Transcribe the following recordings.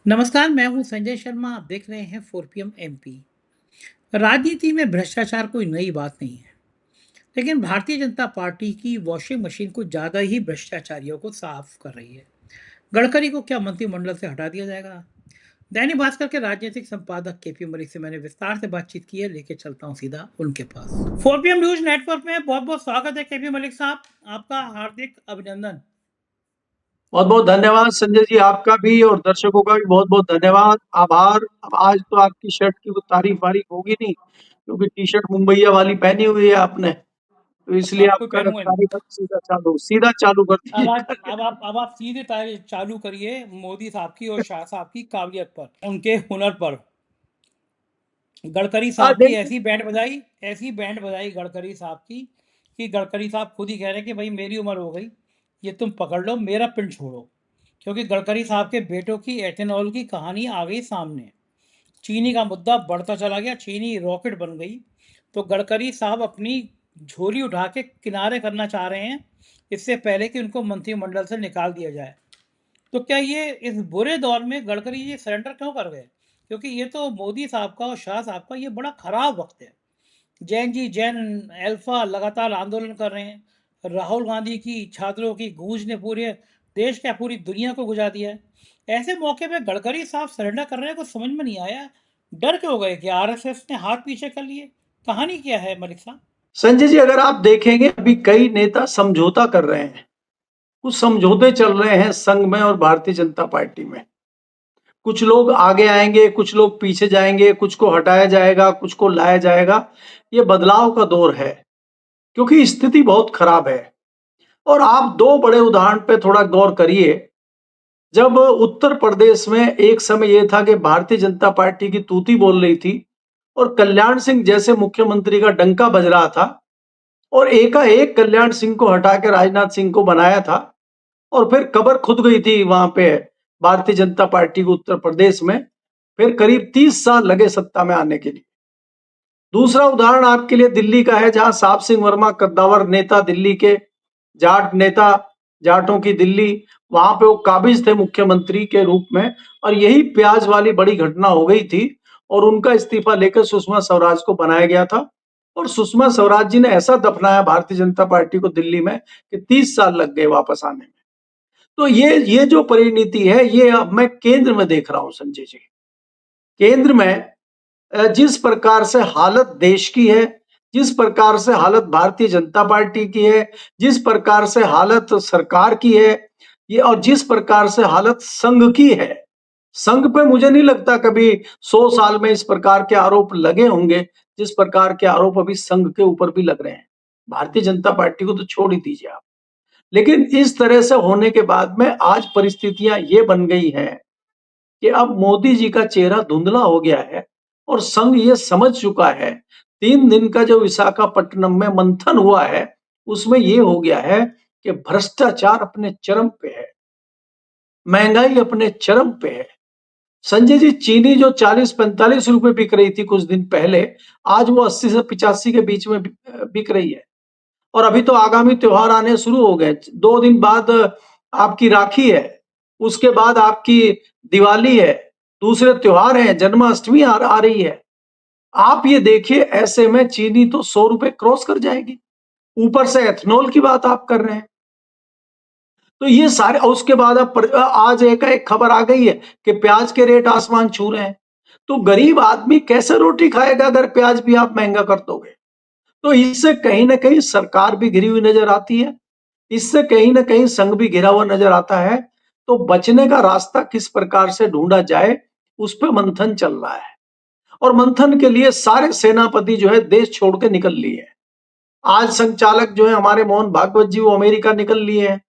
नमस्कार, मैं हूं संजय शर्मा। आप देख रहे हैं 4 PM MP। राजनीति में भ्रष्टाचार कोई नई बात नहीं है, लेकिन भारतीय जनता पार्टी की वॉशिंग मशीन कुछ ज्यादा ही भ्रष्टाचारियों को साफ कर रही है। गडकरी को क्या मंत्रिमंडल से हटा दिया जाएगा? दैनिक भास्कर के राजनीतिक संपादक केपी मलिक से मैंने विस्तार से बातचीत की है। लेके चलता हूं सीधा उनके पास। 4 PM न्यूज नेटवर्क में बहुत बहुत स्वागत है केपी मलिक साहब, आपका हार्दिक अभिनंदन। बहुत बहुत धन्यवाद संजय जी, आपका भी और दर्शकों का भी बहुत बहुत धन्यवाद, आभार। अब आज तो आपकी शर्ट की तारीफ वारीफ होगी नहीं, क्योंकि टी शर्ट मुंबईया वाली पहनी हुई है आपने, तो इसलिए आपको आपका पहनूंगा नहीं। तारीफ सीधा चालू कर अब दीजिए। आप अब आप सीधे चालू करिए मोदी साहब की और शाह साहब की काबिलियत पर, उनके हुनर पर। गडकरी साहब की देखिए, ऐसी बैंड बजाई गडकरी साहब की कि गडकरी साहब खुद ही कह रहे हैं कि भाई मेरी उम्र हो गई, ये तुम पकड़ लो, मेरा पिंड छोड़ो। क्योंकि गडकरी साहब के बेटों की एथेनॉल की कहानी आ गई सामने। चीनी का मुद्दा बढ़ता चला गया, चीनी रॉकेट बन गई। तो गडकरी साहब अपनी झोली उठा के किनारे करना चाह रहे हैं, इससे पहले कि उनको मंत्रिमंडल से निकाल दिया जाए। तो क्या ये इस बुरे दौर में गडकरी जी सरेंडर क्यों कर गए? क्योंकि ये तो मोदी साहब का और शाह साहब का ये बड़ा खराब वक्त है। जैन अल्फा लगातार आंदोलन कर रहे हैं। राहुल गांधी की छात्रों की गूंज ने पूरे देश क्या पूरी दुनिया को गुजा दिया है। ऐसे मौके पे गडकरी साहब सरेंडर कर रहे हैं, कुछ समझ में नहीं आया। डर क्यों गए? कि आरएसएस ने हाथ पीछे कर लिए? कहानी क्या है मलिक साहब? संजय जी, अगर आप देखेंगे अभी कई नेता समझौता कर रहे हैं, कुछ समझौते चल रहे हैं संघ में और भारतीय जनता पार्टी में। कुछ लोग आगे आएंगे, कुछ लोग पीछे जाएंगे, कुछ को हटाया जाएगा, कुछ को लाया जाएगा। ये बदलाव का दौर है, क्योंकि स्थिति बहुत खराब है। और आप दो बड़े उदाहरण पे थोड़ा गौर करिए। जब उत्तर प्रदेश में एक समय यह था कि भारतीय जनता पार्टी की तूती बोल रही थी और कल्याण सिंह जैसे मुख्यमंत्री का डंका बज रहा था, और एकाएक कल्याण सिंह को हटा के राजनाथ सिंह को बनाया था, और फिर कबर खुद गई थी वहां पे भारतीय जनता पार्टी को उत्तर प्रदेश में। फिर करीब 30 साल लगे सत्ता में आने के लिए। दूसरा उदाहरण आपके लिए दिल्ली का है, जहां साहब सिंह वर्मा कद्दावर नेता, दिल्ली के जाट नेता, जाटों की दिल्ली, वहां पे वो काबिज थे मुख्यमंत्री के रूप में। और यही प्याज वाली बड़ी घटना हो गई थी और उनका इस्तीफा लेकर सुषमा स्वराज को बनाया गया था। और सुषमा स्वराज जी ने ऐसा दफनाया भारतीय जनता पार्टी को दिल्ली में कि 30 साल लग गए वापस आने में। तो ये जो परिणति है, ये अब मैं केंद्र में देख रहा हूं संजय जी। केंद्र में जिस प्रकार से हालत देश की है, जिस प्रकार से हालत भारतीय जनता पार्टी की है, जिस प्रकार से हालत सरकार की है, ये और जिस प्रकार से हालत संघ की है, संघ पे मुझे नहीं लगता कभी 100 साल में इस प्रकार के आरोप लगे होंगे जिस प्रकार के आरोप अभी संघ के ऊपर भी लग रहे हैं। भारतीय जनता पार्टी को तो छोड़ ही दीजिए आप। लेकिन इस तरह से होने के बाद में आज परिस्थितियां ये बन गई हैं कि अब मोदी जी का चेहरा धुंधला हो गया है और संघ ये समझ चुका है। 3 दिन का जो विशाखापट्टनम में मंथन हुआ है, उसमें ये हो गया है कि भ्रष्टाचार अपने चरम पे है, महंगाई अपने चरम पे है। संजय जी, चीनी जो 40-45 रुपए बिक रही थी कुछ दिन पहले, आज वो 80 से 85 के बीच में बिक रही है। और अभी तो आगामी त्योहार आने शुरू हो गए। 2 दिन बाद आपकी राखी है, उसके बाद आपकी दिवाली है, दूसरे त्योहार हैं, जन्माष्टमी आ रही है। आप ये देखिए, ऐसे में चीनी तो 100 रुपए क्रॉस कर जाएगी। ऊपर से एथेनॉल की बात आप कर रहे हैं। तो ये सारे, और उसके बाद अब आज एक खबर आ गई है कि प्याज के रेट आसमान छू रहे हैं। तो गरीब आदमी कैसे रोटी खाएगा अगर प्याज भी आप महंगा कर दोगे? तो इससे कहीं ना कहीं सरकार भी घिरी हुई नजर आती है, इससे कहीं ना कहीं संघ भी घिरा हुआ नजर आता है। तो बचने का रास्ता किस प्रकार से ढूंढा जाए, उस पर मंथन चल रहा है। और मंथन के लिए सारे सेनापति जो है देश छोड़ के निकल लिए हैं। आज संचालक जो है हमारे मोहन भागवत जी, वो अमेरिका निकल लिए हैं।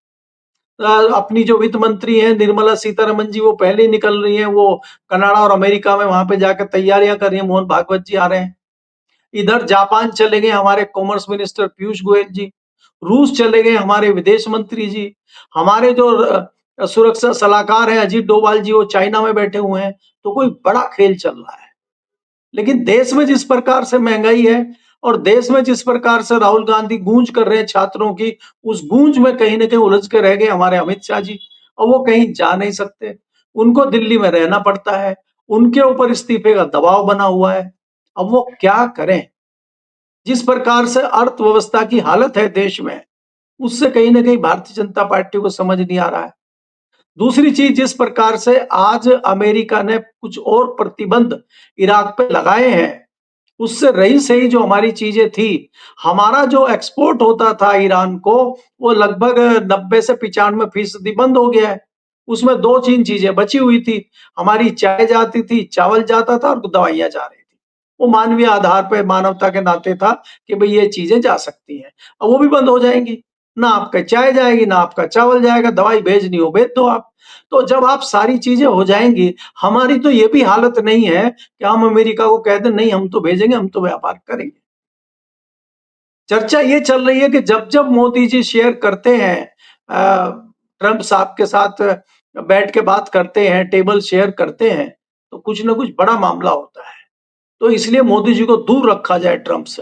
अपनी जो वित्त मंत्री हैं निर्मला सीतारमन जी, वो पहले ही निकल रही हैं। वो कनाडा और अमेरिका में वहां पे जाकर तैयारियां कर रही हैं। मोहन भागवत जी आ रहे हैं। इधर जापान चले गए हमारे कॉमर्स मिनिस्टर पीयूष गोयल जी। रूस चले गए हमारे विदेश मंत्री जी। हमारे जो सुरक्षा सलाहकार हैं अजीत डोभाल जी, वो चाइना में बैठे हुए हैं। तो कोई बड़ा खेल चल रहा है। लेकिन देश में जिस प्रकार से महंगाई है और देश में जिस प्रकार से राहुल गांधी गूंज कर रहे हैं छात्रों की, उस गूंज में कहीं ना कहीं उलझ के रह गए हमारे अमित शाह जी, और वो कहीं जा नहीं सकते। उनको दिल्ली में रहना पड़ता है, उनके ऊपर इस्तीफे का दबाव बना हुआ है। अब वो क्या करें? जिस प्रकार से अर्थव्यवस्था की हालत है देश में, उससे कहीं ना कहीं भारतीय जनता पार्टी को समझ नहीं आ रहा है। दूसरी चीज, जिस प्रकार से आज अमेरिका ने कुछ और प्रतिबंध इराक पे लगाए हैं, उससे रही सही जो हमारी चीजें थी, हमारा जो एक्सपोर्ट होता था ईरान को, वो लगभग 90 से 95% बंद हो गया है। उसमें दो तीन चीजें बची हुई थी, हमारी चाय जाती थी, चावल जाता था और दवाइयां जा रही थी। वो मानवीय आधार पर मानवता के नाते था कि भाई ये चीजें जा सकती हैं। अब वो भी बंद हो जाएंगी, ना आपका चाय जाएगी, ना आपका चावल जाएगा, दवाई भेजनी हो भेज दो आप। तो जब आप सारी चीजें हो जाएंगी, हमारी तो ये भी हालत नहीं है कि हम अमेरिका को कह दें नहीं हम तो भेजेंगे, हम तो व्यापार करेंगे। चर्चा ये चल रही है कि जब जब मोदी जी शेयर करते हैं, ट्रंप साहब के साथ बैठ के बात करते हैं, टेबल शेयर करते हैं, तो कुछ ना कुछ बड़ा मामला होता है। तो इसलिए मोदी जी को दूर रखा जाए ट्रंप से,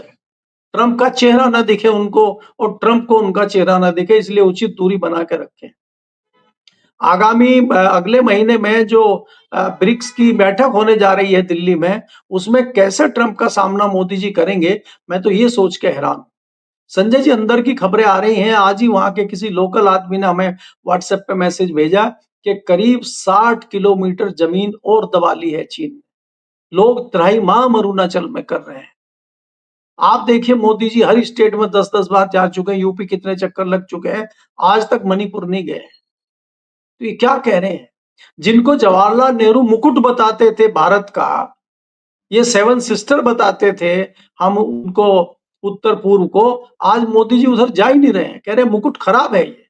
ट्रंप का चेहरा ना दिखे उनको और ट्रंप को उनका चेहरा ना दिखे, इसलिए उचित दूरी बना के रखें। आगामी अगले महीने में जो ब्रिक्स की बैठक होने जा रही है दिल्ली में, उसमें कैसे ट्रंप का सामना मोदी जी करेंगे, मैं तो ये सोच के हैरान हूं। संजय जी, अंदर की खबरें आ रही हैं, आज ही वहां के किसी लोकल आदमी ने हमें व्हाट्सएप पे मैसेज भेजा कि करीब 60 किलोमीटर जमीन और दबा ली है चीन ने। लोग त्राहिमाम अरुणाचल में कर रहे हैं। आप देखिए मोदी जी हर स्टेट में 10-10 बार जा चुके हैं, यूपी कितने चक्कर लग चुके हैं, आज तक मणिपुर नहीं गए। तो ये क्या कह रहे हैं? जिनको जवाहरलाल नेहरू मुकुट बताते थे भारत का, ये सेवन सिस्टर बताते थे हम उनको, उत्तर पूर्व को, आज मोदी जी उधर जा ही नहीं रहे हैं, कह रहे हैं मुकुट खराब है, ये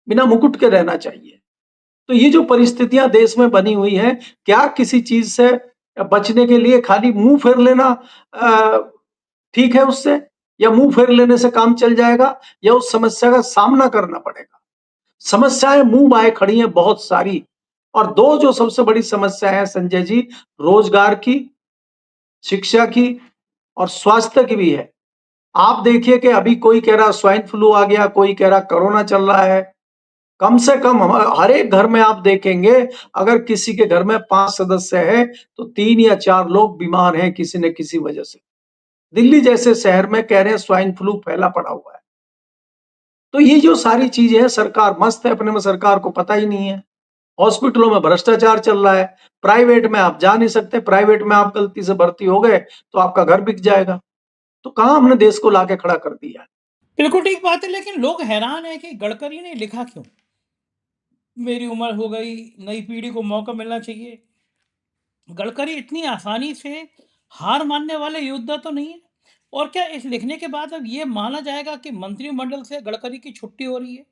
बिना मुकुट के रहना चाहिए। तो ये जो परिस्थितियां देश में बनी हुई है, क्या किसी चीज से बचने के लिए खाली मुंह फेर लेना ठीक है उससे, या मुंह फेर लेने से काम चल जाएगा, या उस समस्या का सामना करना पड़ेगा? समस्याएं मुंह बाए खड़ी हैं बहुत सारी, और दो जो सबसे बड़ी समस्या है संजय जी, रोजगार की, शिक्षा की और स्वास्थ्य की भी है। आप देखिए कि अभी कोई कह रहा स्वाइन फ्लू आ गया, कोई कह रहा कोरोना चल रहा है। कम से कम हर एक घर में आप देखेंगे, अगर किसी के घर में 5 सदस्य है तो 3 या 4 लोग बीमार हैं किसी न किसी वजह से। दिल्ली जैसे शहर में कह रहे हैं स्वाइन फ्लू फैला पड़ा हुआ है। तो ये जो सारी चीजें हैं, सरकार मस्त है अपने में, सरकार को पता ही नहीं है। हॉस्पिटलों में भ्रष्टाचार चल रहा है, प्राइवेट में आप जा नहीं सकते, प्राइवेट में आप गलती से भर्ती हो गए तो आपका घर बिक जाएगा। तो कहां हमने देश को लाके खड़ा कर दिया है? बिल्कुल ठीक बात है, लेकिन लोग हैरान हैं कि गडकरी ने लिखा क्यों? मेरी उम्र हो गई, नई पीढ़ी को मौका मिलना चाहिए। गडकरी इतनी आसानी से हार मानने वाले योद्धा तो नहीं है। और क्या इस लिखने के बाद अब ये माना जाएगा कि मंत्रिमंडल से गडकरी की छुट्टी हो रही है,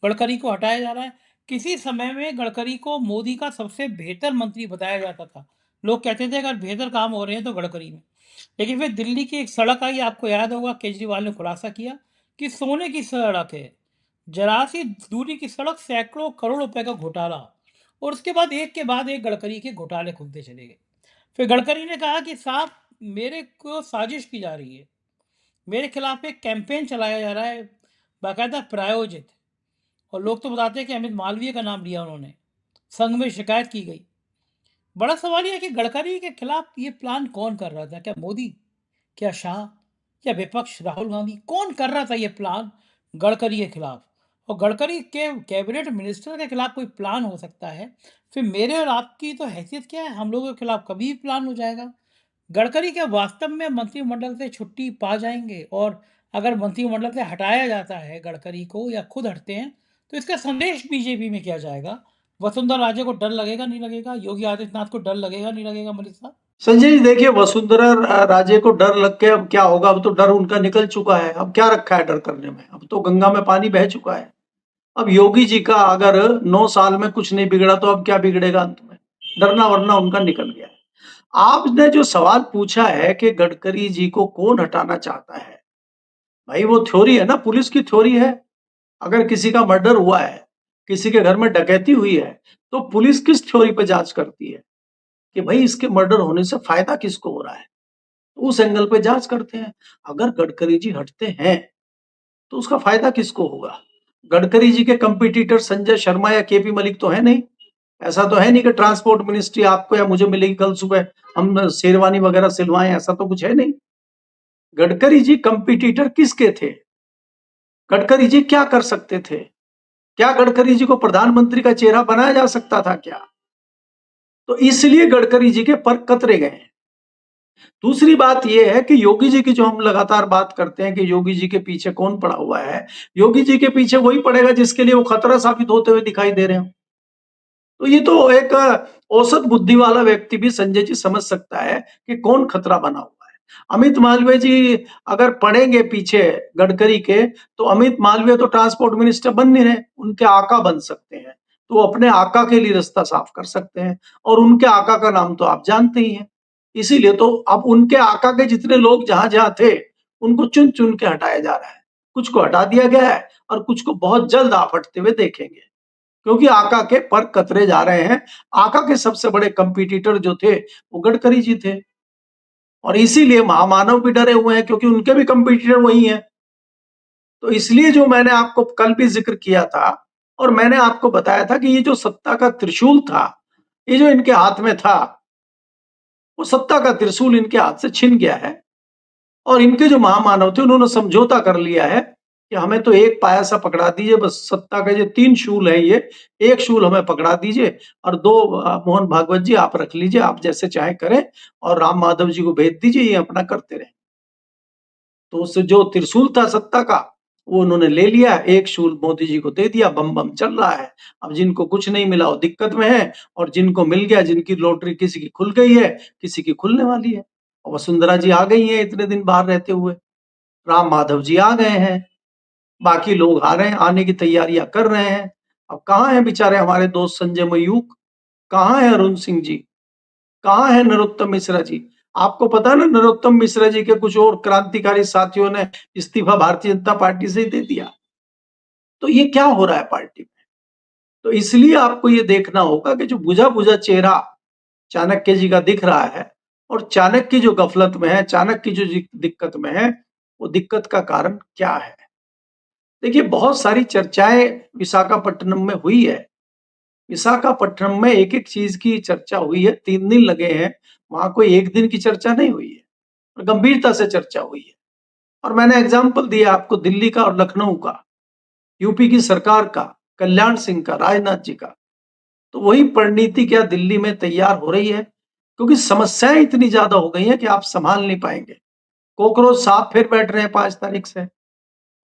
गडकरी को हटाया जा रहा है? किसी समय में गडकरी को मोदी का सबसे बेहतर मंत्री बताया जाता था। लोग कहते थे अगर बेहतर काम हो रहे हैं तो गडकरी में। लेकिन फिर दिल्ली की एक सड़क आई, आपको याद होगा, केजरीवाल ने खुलासा किया कि सोने की सड़क है। जरा सी दूरी की सड़क, सैकड़ों करोड़ रुपए का घोटाला। और उसके बाद एक गडकरी के घोटाले खुलते चले गए। फिर गडकरी ने कहा कि साहब, मेरे को साजिश की जा रही है, मेरे खिलाफ एक कैंपेन चलाया जा रहा है, बाकायदा प्रायोजित। और लोग तो बताते हैं कि अमित मालवीय का नाम लिया उन्होंने, संघ में शिकायत की गई। बड़ा सवाल यह है कि गडकरी के खिलाफ ये प्लान कौन कर रहा था? क्या मोदी, क्या शाह, क्या विपक्ष राहुल गांधी? कौन कर रहा था ये प्लान गडकरी के खिलाफ? और गडकरी के कैबिनेट मिनिस्टर के खिलाफ कोई प्लान हो सकता है, फिर मेरे और आपकी तो हैसियत क्या है? हम लोगों के खिलाफ कभी भी प्लान हो जाएगा। गडकरी क्या वास्तव में मंत्रिमंडल से छुट्टी पा जाएंगे? और अगर मंत्रिमंडल से हटाया जाता है गडकरी को, या खुद हटते हैं, तो इसका संदेश बीजेपी में क्या जाएगा? वसुंधरा राजे को डर लगेगा नहीं लगेगा? योगी आदित्यनाथ को डर लगेगा नहीं लगेगा? मनीष साहब, संजय जी देखिए, वसुंधरा राजे को डर लग के अब क्या होगा? अब तो डर उनका निकल चुका है, अब क्या रखा है डर करने में? अब तो गंगा में पानी बह चुका है। अब योगी जी का अगर 9 साल में कुछ नहीं बिगड़ा तो अब क्या बिगड़ेगा अंत में? डरना वरना उनका निकल गया है। आपने जो सवाल पूछा है कि गडकरी जी को कौन हटाना चाहता है, भाई वो थ्योरी है ना, पुलिस की थ्योरी है। अगर किसी का मर्डर हुआ है, किसी के घर में डकैती हुई है, तो पुलिस किस थ्योरी पे जांच करती है कि भाई इसके मर्डर होने से फायदा किसको हो रहा है, तो उस एंगल पे जांच करते हैं। अगर गडकरी जी हटते हैं तो उसका फायदा किसको होगा? गडकरी जी के कंपटीटर संजय शर्मा या केपी मलिक तो है नहीं, ऐसा तो है नहीं कि ट्रांसपोर्ट मिनिस्ट्री आपको या मुझे मिलेगी कल सुबह, हम शेरवानी वगैरह सिलवाएं, ऐसा तो कुछ है नहीं। गडकरी जी कंपटीटर किसके थे? गडकरी जी क्या कर सकते थे? क्या गडकरी जी को प्रधानमंत्री का चेहरा बनाया जा सकता था क्या? तो इसलिए गडकरी जी के पर कतरे गए हैं। दूसरी बात यह है कि योगी जी की जो हम लगातार बात करते हैं कि योगी जी के पीछे कौन पड़ा हुआ है, योगी जी के पीछे वही पड़ेगा जिसके लिए वो खतरा साबित होते हुए दिखाई दे रहे हो। तो ये तो एक औसत बुद्धि वाला व्यक्ति भी संजय जी समझ सकता है कि कौन खतरा बना हुआ है। अमित मालवीय जी अगर पड़ेंगे पीछे गडकरी के, तो अमित मालवीय तो ट्रांसपोर्ट मिनिस्टर बन नहीं रहे, उनके आका बन सकते हैं। तो वो अपने आका के लिए रास्ता साफ कर सकते हैं, और उनके आका का नाम तो आप जानते ही हैं। इसीलिए तो अब उनके आका के जितने लोग जहां-जहां थे, उनको चुन-चुन के हटाया जा रहा है। कुछ को हटा दिया गया है और कुछ को बहुत जल्द आप हटते हुए देखेंगे। क्योंकि आका के पर कतरे जा रहे हैं। आका के सबसे बड़े कंपटीटर जो थे, वो गडकरी जी थे। और इसीलिए महामानव भी डरे हुए हैं, क्योंकि उनके भी कंपटीटर वही हैं। तो इसलिए जो मैंने आपको कल भी ज़िक्र किया था, और मैंने आपको बताया था कि ये जो सत्ता का त्रिशूल था, ये जो इनके हाथ में था, वो सत्ता का त्रिशूल इनके हाथ से छिन गया है। और इनके जो महामानव थे, उन्होंने समझौता कर लिया है कि हमें तो एक पाया सा पकड़ा दीजिए, बस सत्ता के जो 3 शूल हैं ये, एक शूल हमें पकड़ा दीजिए और 2 मोहन भागवत जी आप रख लीजिए, आप जैसे चाहें करें, और राम माधव जी को भेज दीजिए, ये अपना करते रहें। तो उस जो त्रिशूल था सत्ता का, वो उन्होंने ले लिया, एक शूल मोदी जी को दे दिया, बम-बम चल रहा है। अब जिनको कुछ नहीं मिला वो दिक्कत में है, और जिनको मिल गया, जिनकी लॉटरी किसी की खुल गई है, किसी की खुलने वाली है। और वसुंधरा जी आ गई हैं इतने दिन बाहर रहते हुए। राम माधव जी आ गए हैं, बाकी लोग आ रहे हैं, आने की तैयारियां कर रहे हैं। अब कहाँ हैं बेचारे हमारे दोस्त संजय मयूख, कहाँ है अरुण सिंह जी, कहाँ है नरोत्तम मिश्रा जी? आपको पता है ना, नरोत्तम मिश्रा जी के कुछ और क्रांतिकारी साथियों ने इस्तीफा भारतीय जनता पार्टी से ही दे दिया। तो ये क्या हो रहा है पार्टी में? तो इसलिए आपको ये देखना होगा कि जो बुझा बुझा चेहरा चाणक्य जी का दिख रहा है, और चाणक्य जो गफलत में है, चाणक्य जो दिक्कत में है, वो दिक्कत का कारण क्या है? देखिए, बहुत सारी चर्चाएँ विशाखापट्टनम में हुई है। विशाखापट्टनम में एक-एक चीज़ की चर्चा हुई है, 3 दिन लगे हैं, वहाँ कोई 1 दिन की चर्चा नहीं हुई है, और गंभीरता से चर्चा हुई है। और मैंने एग्ज़ाम्पल दिया आपको दिल्ली का और लखनऊ का, यूपी की सरकार का, कल्याण सिंह का, राजनाथ जी का। तो वही परिणीति क्या दिल्ली में तैयार हो रही है, क्योंकि समस्याएँ इतनी ज़्यादा हो गई हैं कि आप सँभाल नहीं पाएँगे। कॉकरोच साहब फिर बैठ रहे हैं 5 तारीख से।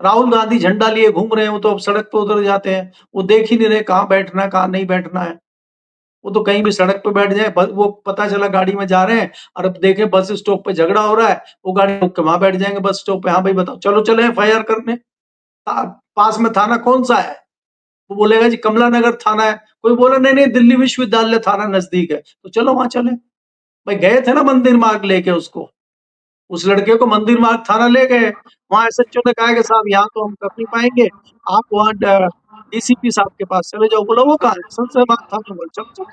राहुल गांधी झंडा लिए घूम रहे हैं, वो तो अब सड़क पे उतर जाते हैं, वो देख ही नहीं रहे कहाँ बैठना है कहाँ नहीं बैठना है। वो तो कहीं भी सड़क पे बैठ जाए, वो पता चला गाड़ी में जा रहे हैं, और अब देखें बस स्टॉप पे झगड़ा हो रहा है, वो गाड़ी रोक के वहां बैठ जाएंगे बस स्टॉप पे, हाँ भाई बताओ, चलो चले एफआईआर करने। पास में थाना कौन सा है? वो बोलेगा जी कमला नगर थाना है, कोई बोला नहीं नहीं दिल्ली विश्वविद्यालय थाना नजदीक है, तो चलो वहां चले। भाई गए थे ना मंदिर मार्ग लेके उसको, उस लड़के को मंदिर मार्ग थाना ले गए, वहां एसएचओ ने कहा कि साहब यहाँ तो हम कर नहीं पाएंगे, आप वहाँ डीसीपी साहब के पास चले जाओ। बोला वो कहाँ है? संसद मार्ग थाना। बोल चलो चलो।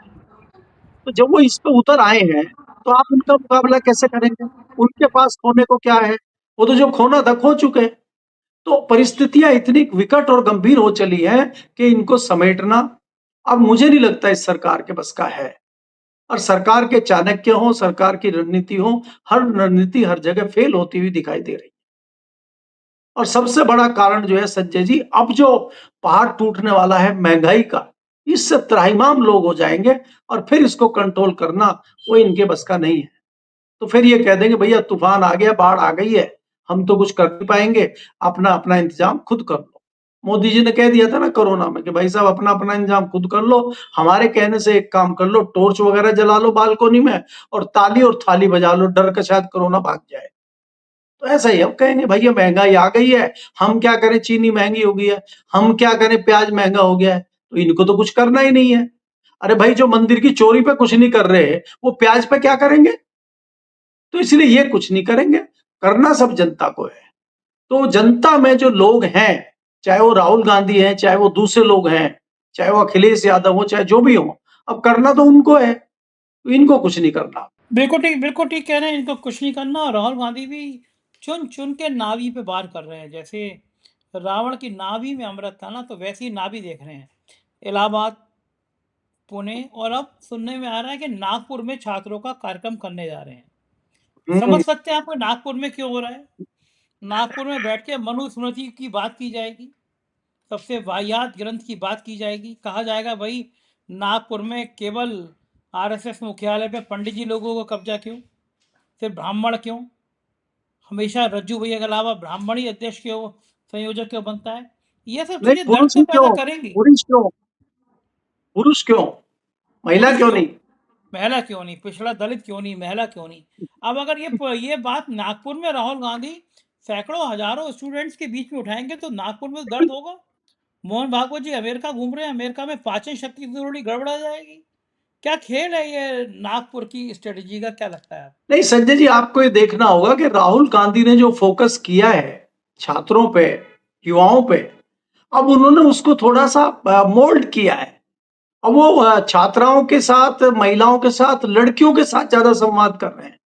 तो जब वो इस पे उतर आए हैं, तो आप उनका मुकाबला कैसे करेंगे? उनके पास खोने को क्या है? वो तो जो खोना था खो चुके हैं। तो परिस्थितियां इतनी विकट और गंभीर हो चली हैं कि इनको समेटना अब मुझे नहीं लगता इस सरकार के बस का है। और सरकार के चाणक्य हो, सरकार की रणनीति हो, हर रणनीति हर जगह फेल होती हुई दिखाई दे रही है। और सबसे बड़ा कारण जो है संजय जी, अब जो पहाड़ टूटने वाला है महंगाई का, इससे त्राहिमाम लोग हो जाएंगे, और फिर इसको कंट्रोल करना वो इनके बस का नहीं है। तो फिर ये कह देंगे भैया तूफान आ गया, बाढ़ आ गई है, हम तो कुछ कर नहीं पाएंगे, अपना अपना इंतजाम खुद कर लो। मोदी जी ने कह दिया था ना कोरोना में कि भाई साहब अपना अपना इंतजाम खुद कर लो, हमारे कहने से एक काम कर लो, टॉर्च वगैरह जला लो बालकोनी में, और ताली और थाली बजा लो, डर का शायद कोरोना भाग जाए। तो ऐसा ही हम कहेंगे भैया महंगाई आ गई है, हम क्या करें, चीनी महंगी हो गई है, हम क्या करें, प्याज महंगा हो गया है, तो इनको तो कुछ करना ही नहीं है। अरे भाई जो मंदिर की चोरी पे कुछ नहीं कर रहे, वो प्याज पे क्या करेंगे? तो इसलिए ये कुछ नहीं करेंगे, करना सब जनता को है। तो जनता में जो लोग हैं, चाहे वो राहुल गांधी हैं, चाहे वो दूसरे लोग हैं, चाहे वो अखिलेश यादव हो, चाहे जो भी हो, अब करना तो उनको है, तो इनको कुछ नहीं करना। बिल्कुल ठीक कह रहे हैं, इनको कुछ नहीं करना। और राहुल गांधी भी चुन-चुन के नावी पे वार कर रहे हैं। जैसे रावण की नाभि में अमृत था ना, तो वैसी नाभि देख रहे हैं। इलाहाबाद पुणे और अब सुनने में आ रहा है कि नागपुर में छात्रों का कार्यक्रम करने जा रहे हैं। हम्म। समझ सकते हैं आपको नागपुर में क्यों हो रहा है? नागपुर में बैठ के मनुस्मृति की बात की जाएगी, सबसे वाहियात ग्रंथ की बात की जाएगी। कहा जाएगा भाई नागपुर में केवल आरएसएस मुख्यालय पे पंडित जी लोगों को कब्जा क्यों, सिर्फ ब्राह्मण क्यों, हमेशा रज्जू भैया के अलावा ब्राह्मण ही अध्यक्ष क्यों, संयोजक क्यों बनता है? ये सब नहीं, चीजें दर्द पुरुष तो ही पैदा क्यों? करेंगी। पुरुष क्यों? पुरुष क्यों? महिला पुरुष क्यों क्यों, नहीं? महिला क्यों नहीं, पिछड़ा दलित क्यों नहीं, महिला क्यों नहीं? अब अगर ये बात नागपुर में राहुल गांधी सैकड़ों हजारों स्टूडेंट्स के बीच में उठाएंगे तो नागपुर में दर्द होगा। मोहन भागवत जी अमेरिका घूम रहे हैं, अमेरिका में पाचन शक्ति की थोड़ी गड़बड़ा जाएगी। क्या खेल है ये नागपुर की स्ट्रेटेजी का, क्या लगता है आपको? नहीं संजय जी, आपको ये देखना होगा कि राहुल गांधी ने जो फोकस किया है छात्रों पे, युवाओं पे, अब उन्होंने उसको थोड़ा सा मोल्ड किया है। अब वो छात्राओं के साथ, महिलाओं के साथ, लड़कियों के साथ ज्यादा संवाद कर रहे हैं।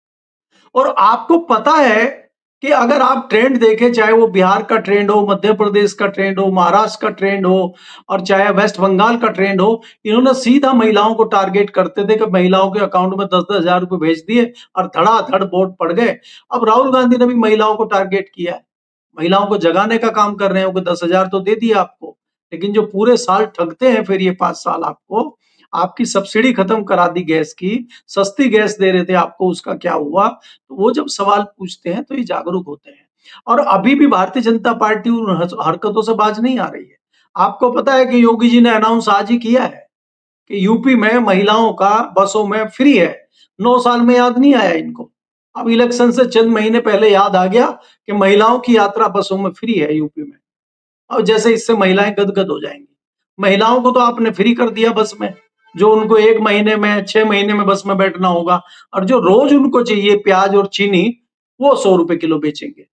और आपको पता है कि अगर आप ट्रेंड देखें, चाहे वो बिहार का ट्रेंड हो, मध्य प्रदेश का ट्रेंड हो, महाराष्ट्र का ट्रेंड हो, और चाहे वेस्ट बंगाल का ट्रेंड हो, इन्होंने सीधा महिलाओं को टारगेट करते थे कि महिलाओं के अकाउंट में 10-10 हजार रुपए भेज दिए और धड़ाधड़ वोट पड़ गए। अब राहुल गांधी ने भी महिलाओं को टारगेट किया है, महिलाओं को जगाने का काम कर रहे हो कि 10 हजार तो दे दिए आपको, लेकिन जो पूरे साल ठगते हैं फिर ये 5 साल आपको, आपकी सब्सिडी खत्म करा दी गैस की, सस्ती गैस दे रहे थे आपको, उसका क्या हुआ? तो वो जब सवाल पूछते हैं तो ये जागरूक होते हैं। और अभी भी भारतीय जनता पार्टी उन हरकतों से बाज नहीं आ रही है। आपको पता है कि योगी जी ने अनाउंस आज ही किया है कि यूपी में महिलाओं का बसों में फ्री है। 9 साल में याद नहीं आया इनको, अब इलेक्शन से चंद महीने पहले याद आ गया कि महिलाओं की यात्रा बसों में फ्री है यूपी में। और जैसे इससे महिलाएं गदगद हो जाएंगी। महिलाओं को तो आपने फ्री कर दिया बस में, जो उनको 1 महीने में, 6 महीने में बस में बैठना होगा, और जो रोज उनको चाहिए प्याज और चीनी, वो 100 रुपए किलो बेचेंगे।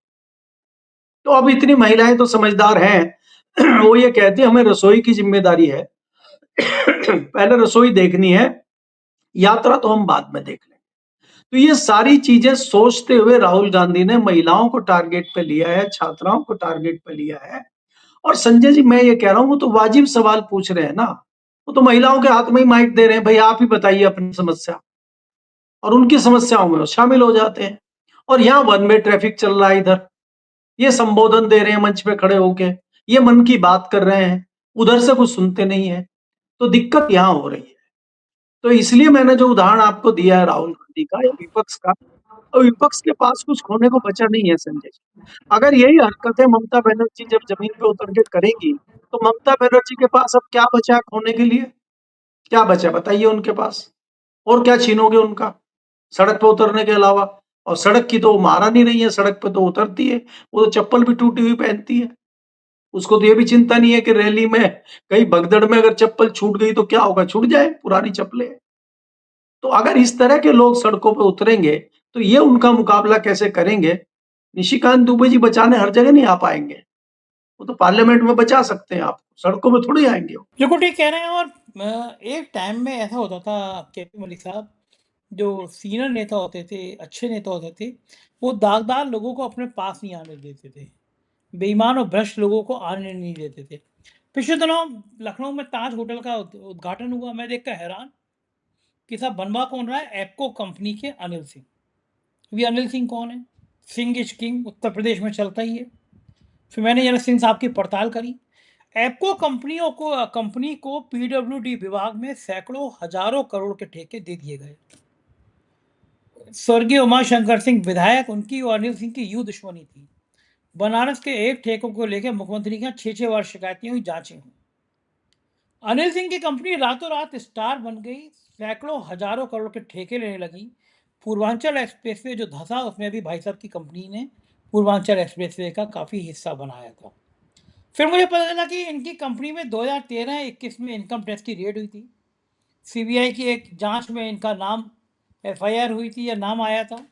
तो अब इतनी महिलाएं तो समझदार हैं वो ये कहती है हमें रसोई की जिम्मेदारी है पहले रसोई देखनी है, यात्रा तो हम बाद में देख लेंगे। तो ये सारी चीजें सोचते हुए राहुल गांधी ने महिलाओं को टारगेट पे लिया है, छात्राओं को टारगेट पे लिया है। और संजय जी, मैं ये कह रहा हूं, वो तो वाजिब सवाल पूछ रहे हैं ना, वो तो महिलाओं के हाथ में ही माइक दे रहे हैं, भाई आप ही बताइए अपनी समस्या, और उनकी समस्याओं में वो शामिल हो जाते हैं। और यहाँ वन वे ट्रैफिक चल रहा है, इधर ये संबोधन दे रहे हैं मंच पे खड़े होके, ये मन की बात कर रहे हैं, उधर से कुछ सुनते नहीं है। तो दिक्कत यहाँ हो रही है। तो इसलिए मैंने जो उदाहरण आपको दिया है राहुल गांधी का या विपक्ष का, और विपक्ष के पास कुछ खोने को बचा नहीं है संजय जी। अगर यही हरकतें ममता बनर्जी जब जमीन पे उतर के करेंगी, तो ममता बनर्जी के पास अब क्या बचा है खोने के लिए? क्या बचा बताइए उनके पास? और क्या छीनोगे उनका सड़क पे उतरने के अलावा? और सड़क की तो वो मारा नहीं रही है, सड़क पे तो उतरती है, वो तो चप्पल भी टूटी हुई पहनती है। उसको तो ये भी चिंता नहीं है कि रैली में कहीं भगदड़ में अगर चप्पल छूट गई तो क्या होगा, छूट जाए, पुरानी चप्पलें। तो अगर इस तरह के लोग सड़कों पे उतरेंगे तो ये उनका मुकाबला कैसे करेंगे? निशिकांत दुबे जी बचाने हर जगह नहीं आ पाएंगे, वो तो पार्लियामेंट में बचा सकते हैं, आप सड़कों में थोड़ी आएंगे वो। बिल्कुल ठीक कह रहे हैं। और एक टाइम में ऐसा होता था केपी मलिक साहब, जो सीनियर नेता होते थे, अच्छे नेता होते थे, वो दागदार लोगों को अपने पास नहीं आने देते थे, बेईमान और भ्रष्ट लोगों को आने नहीं देते थे। पिछले दिनों लखनऊ में ताज होटल का उद्घाटन हुआ, मैं देखकर हैरान कि साहब बनवा कौन रहा है? एप्को कंपनी के अनिल सिंह। अभी अनिल सिंह कौन है? सिंह इज किंग उत्तर प्रदेश में चलता ही है। फिर मैंने जरा सिंह साहब की पड़ताल करी। एप्को कंपनी को पीडब्ल्यूडी विभाग में सैकड़ों हजारों करोड़ के ठेके दे दिए गए। स्वर्गीय उमाशंकर सिंह विधायक, उनकी और अनिल सिंह की यूं दुश्मनी थी। बनारस के एक ठेकों को लेकर मुख्यमंत्री के यहाँ 6-6 बार शिकायतें हुई, जांचें हुई। अनिल सिंह की कंपनी रातों रात स्टार बन गई, सैकड़ों हजारों करोड़ के ठेके लेने लगी। पूर्वांचल एक्सप्रेसवे जो धंसा, उसमें भी भाई साहब की कंपनी ने पूर्वांचल एक्सप्रेसवे का काफ़ी हिस्सा बनाया था। फिर मुझे पता चला कि इनकी कंपनी में 2013-21 में इनकम टैक्स की रेड हुई थी। सीबीआई की एक जांच में इनका नाम, एफआईआर हुई थी या नाम आया था।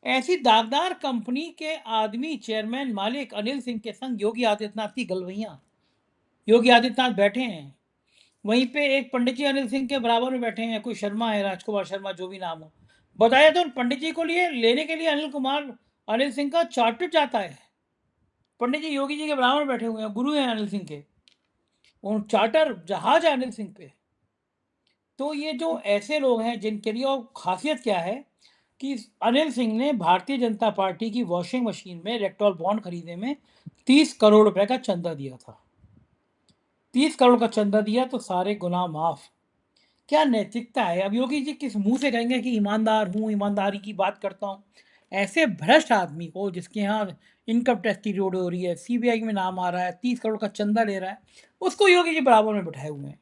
ऐसी दागदार कंपनी के आदमी, चेयरमैन मालिक अनिल सिंह के संग योगी आदित्यनाथ की गलवैयां। योगी आदित्यनाथ बैठे हैं, वहीं पे एक पंडित जी अनिल सिंह के बराबर में बैठे हैं, कोई शर्मा है, राजकुमार शर्मा, जो भी नाम हो। बताया तो उन पंडित जी को लिए लेने के लिए अनिल सिंह का चार्टर जाता है। पंडित जी योगी जी के बराबर में बैठे हुए हैं, गुरु हैं अनिल सिंह के, उन चार्टर जहाज है अनिल सिंह पे। तो ये जो ऐसे लोग हैं जिनके लिए, और खासियत क्या है कि अनिल सिंह ने भारतीय जनता पार्टी की वॉशिंग मशीन में इलेक्टोरल बॉन्ड खरीदने में 30 करोड़ रुपए का चंदा दिया था। 30 करोड़ का चंदा दिया तो सारे गुनाह माफ। क्या नैतिकता है? अब योगी जी किस मुंह से कहेंगे कि ईमानदार हूँ, ईमानदारी की बात करता हूँ? ऐसे भ्रष्ट आदमी को, जिसके यहाँ इनकम टैक्स की रोड हो रही है, सीबीआई में नाम आ रहा है, 30 करोड़ का चंदा ले रहा है, उसको योगी जी बराबर में बैठाए हुए हैं।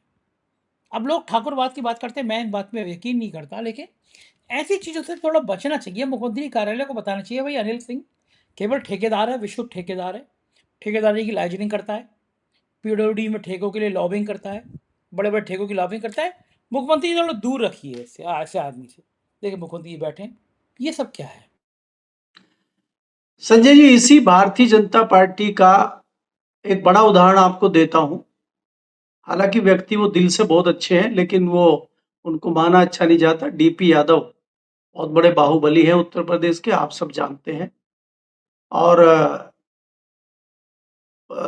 अब लोग ठाकुरवाद की बात करते हैं, मैं इन बात में यकीन नहीं करता, लेकिन ऐसी चीज़ों से थोड़ा बचना चाहिए। मुख्यमंत्री कार्यालय को बताना चाहिए, भाई अनिल सिंह केवल ठेकेदार है, विशुद्ध ठेकेदार है, ठेकेदारी की लाइजनिंग करता है, पीडब्ल्यूडी में ठेकों के लिए लॉबिंग करता है, बड़े बड़े ठेकों की लॉबिंग करता है। मुख्यमंत्री जी थोड़ा दूर रखिए इससे, ऐसे आदमी से। देखिए मुख्यमंत्री जी बैठे हैं, ये सब क्या है? संजय जी, इसी भारतीय जनता पार्टी का एक बड़ा उदाहरण आपको देता हूं। हालांकि व्यक्ति वो दिल से बहुत अच्छे हैं, लेकिन वो उनको माना अच्छा नहीं जाता। डीपी यादव बहुत बड़े बाहुबली हैं उत्तर प्रदेश के, आप सब जानते हैं। और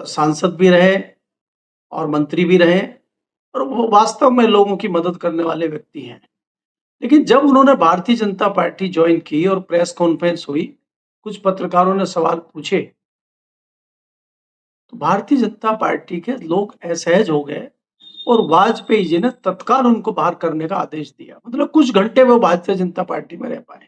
सांसद भी रहे और मंत्री भी रहे, और वो वास्तव में लोगों की मदद करने वाले व्यक्ति हैं। लेकिन जब उन्होंने भारतीय जनता पार्टी ज्वाइन की और प्रेस कॉन्फ्रेंस हुई, कुछ पत्रकारों ने सवाल पूछे, तो भारतीय जनता पार्टी के लोग असहज हो गए और वाजपेयी जी ने तत्काल उनको बाहर करने का आदेश दिया। मतलब कुछ घंटे वो भारतीय जनता पार्टी में रह पाए।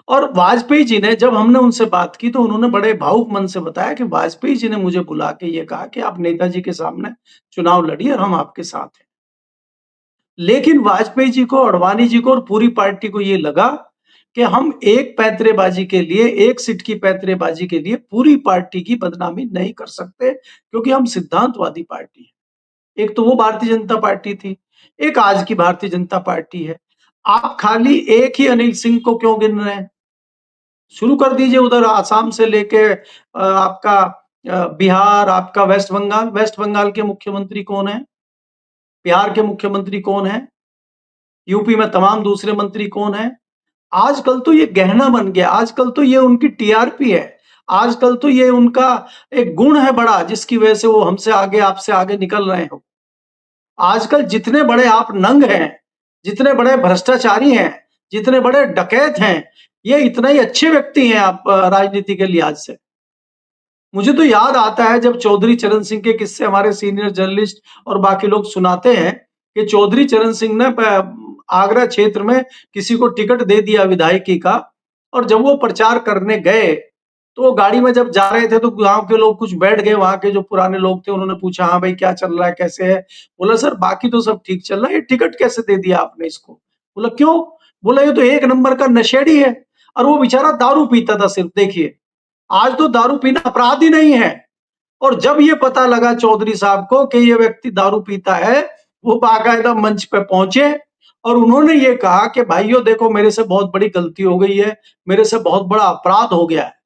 और वाजपेयी जी ने, जब हमने उनसे बात की, तो उन्होंने बड़े भावुक मन से बताया कि वाजपेयी जी ने मुझे बुला के ये कहा कि आप नेताजी के सामने चुनाव लड़िए और हम आपके साथ हैं। लेकिन वाजपेयी जी को, अडवाणी जी को और पूरी पार्टी को ये लगा कि हम एक पैंतरेबाजी के लिए, एक सीट की पैंतरेबाजी के लिए पूरी पार्टी की बदनामी नहीं कर सकते, क्योंकि हम सिद्धांतवादी पार्टी हैं। एक तो वो भारतीय जनता पार्टी थी, एक आज की भारतीय जनता पार्टी है। आप खाली एक ही अनिल सिंह को क्यों गिन रहे हैं? शुरू कर दीजिए उधर आसाम से लेके आपका बिहार, आपका वेस्ट बंगाल। वेस्ट बंगाल के मुख्यमंत्री कौन है? बिहार के मुख्यमंत्री कौन है? यूपी में तमाम दूसरे मंत्री कौन है? आजकल तो ये गहना बन गया, आजकल तो ये उनकी टीआरपी है, आजकल तो ये उनका एक गुण है बड़ा, जिसकी वजह से वो हमसे आगे, आपसे आगे निकल रहे हो। आजकल जितने बड़े आप नंग हैं, जितने बड़े भ्रष्टाचारी हैं, जितने बड़े डकैत हैं, ये इतना ही अच्छे व्यक्ति हैं आप राजनीति के लिहाज से। मुझे तो याद आता है जब चौधरी चरण सिंह के किस्से हमारे सीनियर जर्नलिस्ट और बाकी लोग सुनाते हैं कि चौधरी चरण सिंह ने आगरा क्षेत्र में किसी को टिकट दे दिया विधायकी का, और जब वो प्रचार करने गए तो वो गाड़ी में जब जा रहे थे तो गांव के लोग कुछ बैठ गए, वहां के जो पुराने लोग थे उन्होंने पूछा, हाँ भाई क्या चल रहा है, कैसे है? बोला सर बाकी तो सब ठीक चल रहा है, ये टिकट कैसे दे दिया आपने इसको? बोला क्यों? बोला ये तो एक नंबर का नशेड़ी है। और वो बेचारा दारू पीता था सिर्फ। देखिए, आज तो दारू पीना अपराध ही नहीं है। और जब ये पता लगा चौधरी साहब को कि ये व्यक्ति दारू पीता है, वो बाकायदा मंच पे पहुंचे और उन्होंने ये कहा कि भाइयों देखो, मेरे से बहुत बड़ी गलती हो गई है, मेरे से बहुत बड़ा अपराध हो गया है।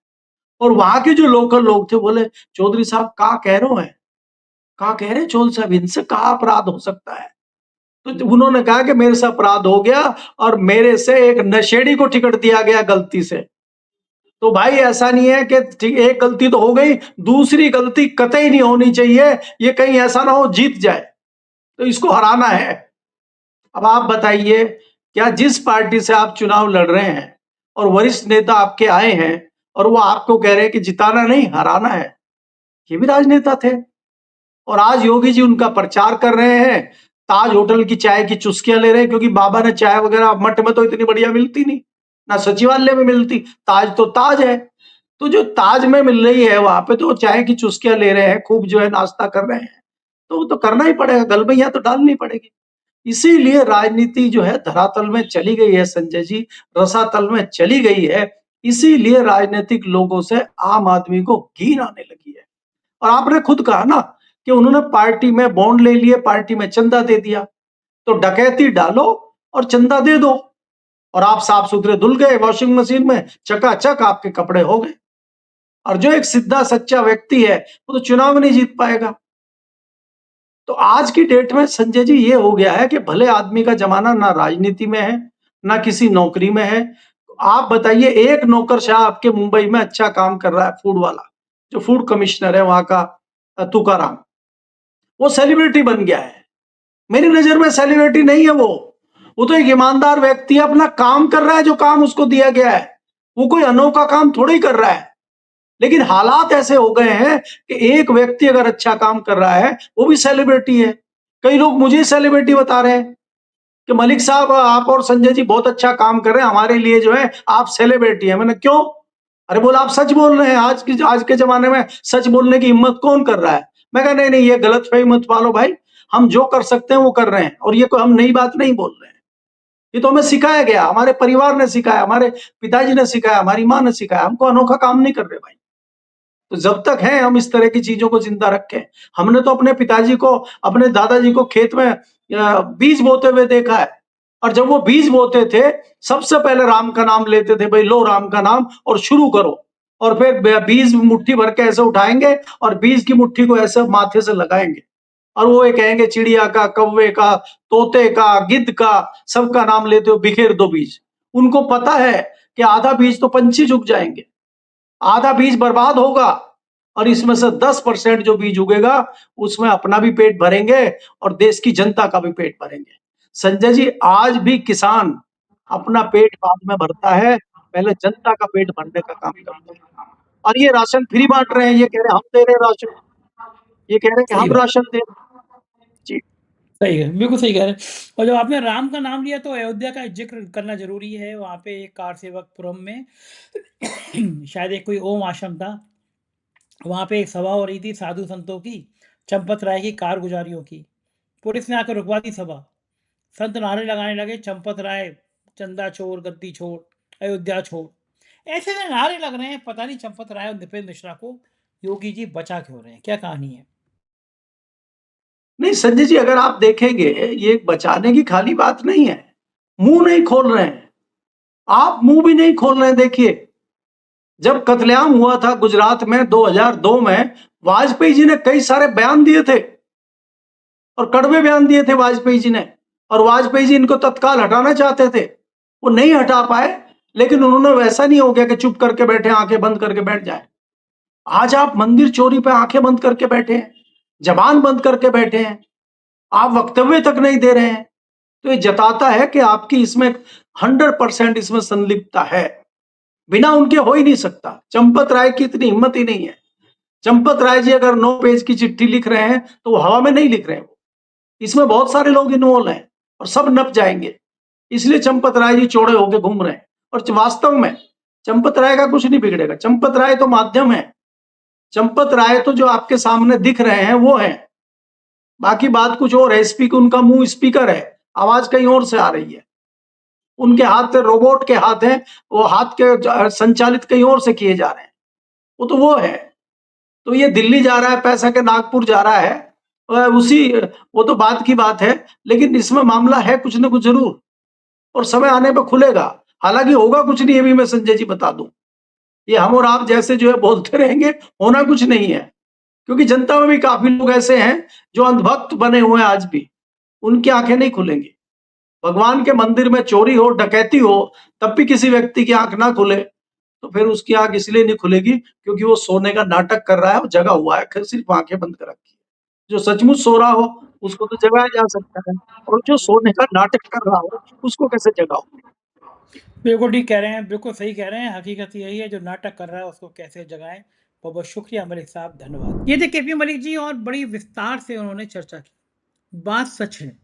और वहां के जो लोकल लोग थे बोले, चौधरी साहब का कह रहे हैं, का कह रहे हैं चौधरी साहब, इनसे कहा अपराध हो सकता है? तो उन्होंने कहा कि मेरे से अपराध हो गया और मेरे से एक नशेड़ी को टिकट दिया गया गलती से। तो भाई ऐसा नहीं है कि ठीक, एक गलती तो हो गई, दूसरी गलती कतई नहीं होनी चाहिए। ये कहीं ऐसा ना हो जीत जाए, तो इसको हराना है। अब आप बताइए, क्या जिस पार्टी से आप चुनाव लड़ रहे हैं और वरिष्ठ नेता आपके आए हैं और वो आपको कह रहे हैं कि जिताना नहीं हराना है? ये भी राजनेता थे। और आज योगी जी उनका प्रचार कर रहे हैं, ताज होटल की चाय की चुस्कियां ले रहे हैं, क्योंकि बाबा ने चाय वगैरह मठ में तो इतनी बढ़िया मिलती नहीं, ना सचिवालय में मिलती। ताज तो ताज है, तो जो ताज में मिल रही है वहां पे तो चाय की चुस्कियां ले रहे हैं, खूब जो है नाश्ता कर रहे हैं। तो वो तो करना ही पड़ेगा, गलबैया तो डालनी पड़ेगी। इसीलिए राजनीति जो है धरातल में चली गई है संजय जी, रसातल में चली गई है। इसीलिए राजनीतिक लोगों से आम आदमी को घिन आने लगी है। और आपने खुद कहा ना कि उन्होंने पार्टी में बॉन्ड ले लिए, पार्टी में चंदा दे दिया। तो डकैती डालो और चंदा दे दो, और आप साफ सुथरे धुल गए वॉशिंग मशीन में, चकाचक आपके कपड़े हो गए। और जो एक सीधा सच्चा व्यक्ति है वो तो चुनाव नहीं जीत पाएगा। तो आज की डेट में संजय जी ये हो गया है कि भले आदमी का जमाना ना राजनीति में है, ना किसी नौकरी में है। आप बताइए, एक नौकरशाह आपके मुंबई में अच्छा काम कर रहा है, फूड वाला, जो फूड कमिश्नर है वहां का, तुकाराम, वो सेलिब्रिटी बन गया है। मेरी नजर में सेलिब्रिटी नहीं है वो तो एक ईमानदार व्यक्ति है, अपना काम कर रहा है जो काम उसको दिया गया है। वो कोई अनोखा काम थोड़ी कर रहा है। लेकिन हालात ऐसे हो गए हैं कि एक व्यक्ति अगर अच्छा काम कर रहा है वो भी सेलिब्रिटी है। कई लोग मुझे सेलिब्रिटी बता रहे हैं कि मलिक साहब आप और संजय जी बहुत अच्छा काम कर रहे हैं, हमारे लिए जो है आप सेलिब्रिटी है। मैंने क्यों? अरे बोला आप सच बोल रहे हैं, आज के जमाने में सच बोलने की हिम्मत कौन कर रहा है? मैं कहा नहीं नहीं, ये गलतफहमी मत पालो भाई, हम जो कर सकते हैं वो कर रहे हैं, और ये कोई हम नई बात नहीं बोल रहे हैं। ये तो हमें सिखाया गया, हमारे परिवार ने सिखाया, हमारे पिताजी ने सिखाया, हमारी माँ ने सिखाया। हमको अनोखा काम नहीं कर रहे भाई। तो जब तक है हम इस तरह की चीजों को जिंदा रखें। हमने तो अपने पिताजी को, अपने दादाजी को खेत में बीज बोते हुए देखा है, और जब वो बीज बोते थे सबसे पहले राम का नाम लेते थे, भाई लो राम का नाम और शुरू करो। और फिर बीज मुट्ठी भर के ऐसे उठाएंगे और बीज की मुट्ठी को ऐसे माथे से लगाएंगे, और वो ये कहेंगे चिड़िया का, कौवे का, तोते का, गिद्ध का, सबका नाम लेते हो बिखेर दो बीज। उनको पता है कि आधा बीज तो पंछी चुग जाएंगे, आधा बीज बर्बाद होगा, और इसमें से 10% जो बीज उगेगा उसमें अपना भी पेट भरेंगे और देश की जनता का भी पेट भरेंगे। संजय जी, आज भी किसान अपना पेट बाद में भरता है, पहले जनता का पेट भरने का काम करता है। और ये राशन फ्री बांट रहे हैं, ये कह रहे हैं हम दे रहे हैं राशन, ये कह रहे हैं कि सही हम बात। राशन दे रहे हैं। जी। सही है, बिल्कुल सही कह रहे हैं। और जब आपने राम का नाम लिया तो अयोध्या का ज़िक्र करना ज़रूरी है। वहाँ पे एक कारसेवकपुरम में शायद एक कोई ओम आश्रम था। वहाँ पे एक सभा हो रही थी साधु संतों की, चंपत राय की कारगुजारियों की। पुलिस ने आकर रुकवा दी सभा। संत नारे लगाने लगे, चंपत राय चंदा छोड़, गद्दी छोड़, अयोध्या छोड़। ऐसे नारे लग रहे हैं, पता नहीं चंपत राय और नृपेंद्र मिश्रा को योगी जी बचा क्यों रहे हैं? क्या कहानी है? नहीं संजय जी, अगर आप देखेंगे ये बचाने की खाली बात नहीं है, मुंह नहीं खोल रहे हैं, आप मुंह भी नहीं खोल रहे हैं। देखिए, जब कत्लेआम हुआ था गुजरात में 2002 में, वाजपेयी जी ने कई सारे बयान दिए थे, और कड़वे बयान दिए थे वाजपेयी जी ने, और वाजपेयी जी इनको तत्काल हटाना चाहते थे, वो नहीं हटा पाए। लेकिन उन्होंने, वैसा नहीं हो गया कि चुप करके बैठे, आंखें बंद करके बैठ जाए। आज आप मंदिर चोरी पे आंखें बंद करके बैठे हैं, जबान बंद करके बैठे हैं, आप वक्तव्य तक नहीं दे रहे हैं। तो ये जताता है कि आपकी इसमें 100% इसमें संलिप्तता है, बिना उनके हो ही नहीं सकता। चंपत राय की इतनी हिम्मत ही नहीं है। चंपत राय जी अगर 9 पेज की चिट्ठी लिख रहे हैं तो वो हवा में नहीं लिख रहे हैं, इसमें बहुत सारे लोग इन्वॉल्व हैं और सब नप जाएंगे। इसलिए चंपत राय जी चौड़े होकर घूम रहे हैं, और वास्तव में चंपत राय का कुछ नहीं बिगड़ेगा। चंपत राय तो माध्यम है, चंपत राय तो जो आपके सामने दिख रहे हैं वो है, बाकी बात कुछ और है। स्पीकर, उनका मुंह स्पीकर है, आवाज कहीं और से आ रही है। उनके हाथ रोबोट के हाथ हैं, वो हाथ के संचालित कहीं और से किए जा रहे हैं। वो है। तो ये दिल्ली जा रहा है पैसा के, नागपुर जा रहा है, उसी, वो तो बात की बात है। लेकिन इसमें मामला है कुछ न कुछ जरूर, और समय आने पर खुलेगा। हालांकि होगा कुछ नहीं, अभी मैं संजय जी बता दूं, ये हम और आप जैसे जो है बोलते रहेंगे, होना कुछ नहीं है। क्योंकि जनता में भी काफी लोग ऐसे हैं जो अंधभक्त बने हुए हैं आज भी, उनकी आंखें नहीं खुलेंगी। भगवान के मंदिर में चोरी हो, डकैती हो, तब भी किसी व्यक्ति की आंख ना खुले, तो फिर उसकी आंख इसलिए नहीं खुलेगी क्योंकि वो सोने का नाटक कर रहा है और जगा हुआ है, सिर्फ आंखें बंद कर रखी है। जो सचमुच सो रहा हो उसको तो जगाया जा सकता है, और जो सोने का नाटक कर रहा हो उसको कैसे जगाओ? बिल्कुल ठीक कह रहे हैं, बिल्कुल सही कह रहे हैं। हकीकत यही है, जो नाटक कर रहा है उसको कैसे जगाएँ। बहुत-बहुत शुक्रिया मलिक साहब, धन्यवाद। ये थे केपी मलिक जी, और बड़ी विस्तार से उन्होंने चर्चा की। बात सच है,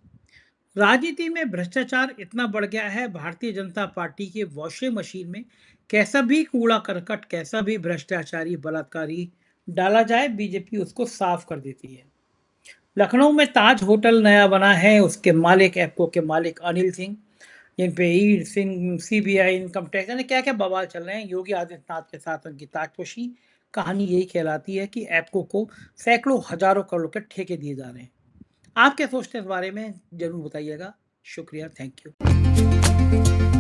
राजनीति में भ्रष्टाचार इतना बढ़ गया है, भारतीय जनता पार्टी के वॉशिंग मशीन में कैसा भी कूड़ा-करकट, कैसा भी भ्रष्टाचारी, बलात्कारी डाला जाए, बीजेपी उसको साफ कर देती है। लखनऊ में ताज होटल नया बना है, उसके मालिक, एप्को के मालिक अनिल सिंह, जिन पे ईड सिंह, सीबीआई, इनकम टैक्स, यानी क्या-क्या बवाल चल रहे हैं। योगी आदित्यनाथ के साथ उनकी ताजपोशी। कहानी यही कहलाती है कि एप्को को सैकड़ों, हज़ारों करोड़ के ठेके दिए जा रहे हैं। आप क्या सोचते हैं इस बारे में? ज़रूर बताइएगा। शुक्रिया, थैंक यू।